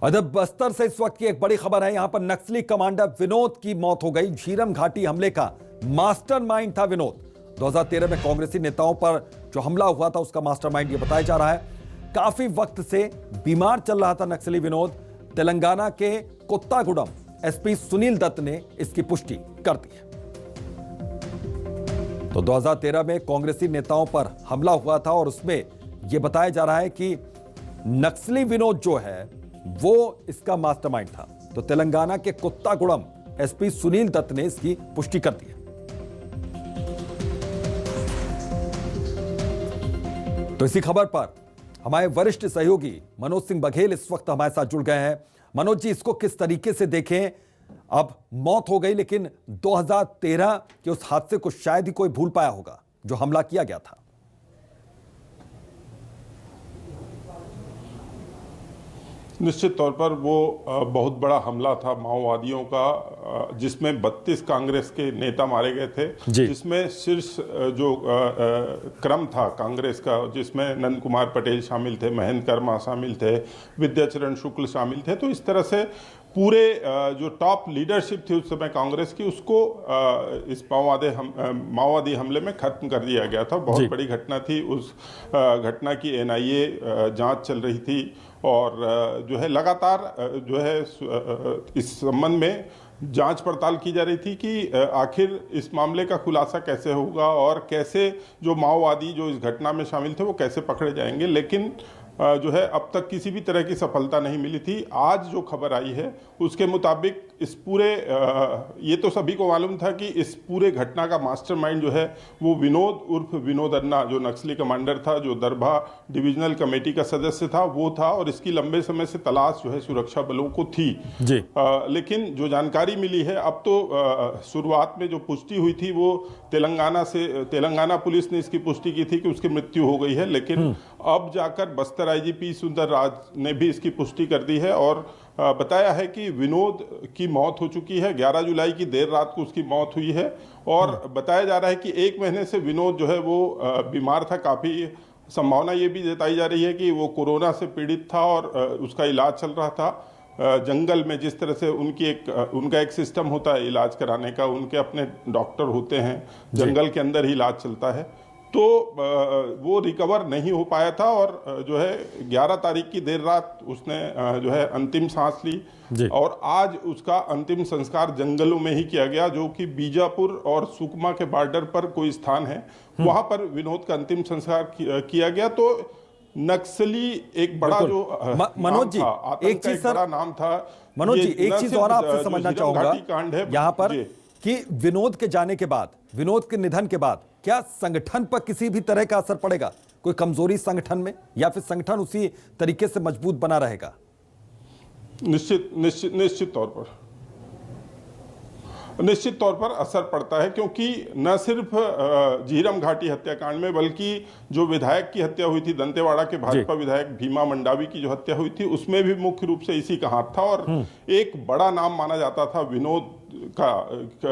अदब बस्तर से इस वक्त की एक बड़ी खबर है। यहां पर नक्सली कमांडर विनोद की मौत हो गई। झीरम घाटी हमले का मास्टरमाइंड था विनोद। 2013 में कांग्रेसी नेताओं पर जो हमला हुआ था उसका मास्टरमाइंड ये बताया जा रहा है। काफी वक्त से बीमार चल रहा था नक्सली विनोद। तेलंगाना के कोत्तागुडम एसपी सुनील दत्त ने इसकी पुष्टि कर दी है। तो 2013 में कांग्रेसी नेताओं पर हमला हुआ था और उसमें यह बताया जा रहा है कि नक्सली विनोद जो है वो इसका मास्टरमाइंड था। तो तेलंगाना के कोत्तागुडम एसपी सुनील दत्त ने इसकी पुष्टि कर दी है। तो इसी खबर पर हमारे वरिष्ठ सहयोगी मनोज सिंह बघेल इस वक्त हमारे साथ जुड़ गए हैं। मनोज जी, इसको किस तरीके से देखें? अब मौत हो गई, लेकिन 2013 के उस हादसे को शायद ही कोई भूल पाया होगा जो हमला किया गया था। निश्चित तौर पर वो बहुत बड़ा हमला था माओवादियों का, जिसमें 32 कांग्रेस के नेता मारे गए थे, जिसमें शीर्ष जो क्रम था कांग्रेस का, जिसमें नंद कुमार पटेल शामिल थे, महेंद्र कर्मा शामिल थे, विद्याचरण शुक्ल शामिल थे। तो इस तरह से पूरे जो टॉप लीडरशिप थी उस समय कांग्रेस की, उसको इस माओवादी हमले में खत्म कर दिया गया था। बहुत बड़ी घटना थी। उस घटना की एनआईए जांच चल रही थी और जो है लगातार जो है इस संबंध में जांच पड़ताल की जा रही थी कि आखिर इस मामले का खुलासा कैसे होगा और कैसे जो माओवादी जो इस घटना में शामिल थे वो कैसे पकड़े जाएंगे। लेकिन जो है अब तक किसी भी तरह की सफलता नहीं मिली थी। आज जो खबर आई है उसके मुताबिक इस पूरे ये तो सभी को मालूम था कि इस पूरे घटना का मास्टरमाइंड जो है वो विनोद उर्फ विनोद अन्ना, जो नक्सली कमांडर था, जो दरभा डिविजनल कमेटी का सदस्य था, वो था। और इसकी लंबे समय से तलाश जो है सुरक्षा बलों को थी जी। लेकिन जो जानकारी मिली है अब तो शुरुआत में जो पुष्टि हुई थी वो तेलंगाना पुलिस ने इसकी पुष्टि की थी कि उसकी मृत्यु हो गई है। लेकिन अब जाकर बस्तर आईजीपी सुंदर राज ने भी इसकी पुष्टि कर दी है और बताया है कि विनोद की मौत हो चुकी है। 11 जुलाई की देर रात को उसकी मौत हुई है और बताया जा रहा है कि 1 महीने से विनोद जो है वो बीमार था। काफ़ी संभावना ये भी जताई जा रही है कि वो कोरोना से पीड़ित था और उसका इलाज चल रहा था जंगल में। जिस तरह से उनका एक सिस्टम होता है इलाज कराने का, उनके अपने डॉक्टर होते हैं, जंगल के अंदर ही इलाज चलता है। तो वो रिकवर नहीं हो पाया था और जो है 11 तारीख की देर रात उसने जो है अंतिम सांस ली और आज उसका अंतिम संस्कार जंगलों में ही किया गया, जो कि बीजापुर और सुकमा के बॉर्डर पर कोई स्थान है, वहां पर विनोद का अंतिम संस्कार किया गया। तो नक्सली एक बड़ा जो मनोज जी एक चीज बड़ा नाम था। मनोज जी एक चीज और आपसे समझना चाहूंगा यहाँ पर कि विनोद के जाने के बाद, विनोद के निधन के बाद क्या संगठन पर किसी भी तरह का असर पड़ेगा? कोई कमजोरी संगठन में, या फिर संगठन उसी तरीके से मजबूत बना रहेगा? निश्चित तौर पर असर पड़ता है, क्योंकि न सिर्फ झीरम घाटी हत्याकांड में बल्कि जो विधायक की हत्या हुई थी, दंतेवाड़ा के भाजपा विधायक भीमा मंडावी की जो हत्या हुई थी, उसमें भी मुख्य रूप से इसी का हाथ था। और एक बड़ा नाम माना जाता था विनोद का,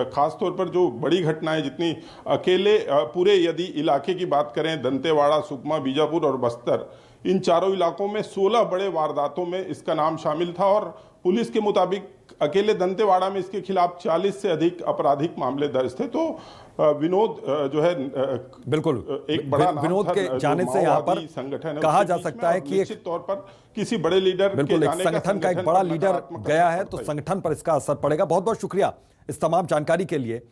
खास तौर पर जो बड़ी घटनाएं जितनी अकेले पूरे यदि इलाके की बात करें, दंतेवाड़ा, सुकमा, बीजापुर और बस्तर, इन चारों इलाकों में 16 बड़े वारदातों में इसका नाम शामिल था। और पुलिस के मुताबिक अकेले दंतेवाड़ा में इसके खिलाफ 40 से अधिक आपराधिक मामले दर्ज थे। तो विनोद जो है बिल्कुल एक बड़ा नाम विनोद के जाने से यहाँ पर संगठन कहा जा सकता है कि निश्चित तौर पर किसी बड़े लीडर बिल्कुल एक संगठन का एक बड़ा लीडर गया है तो संगठन पर इसका असर पड़ेगा। बहुत बहुत शुक्रिया इस तमाम जानकारी के लिए।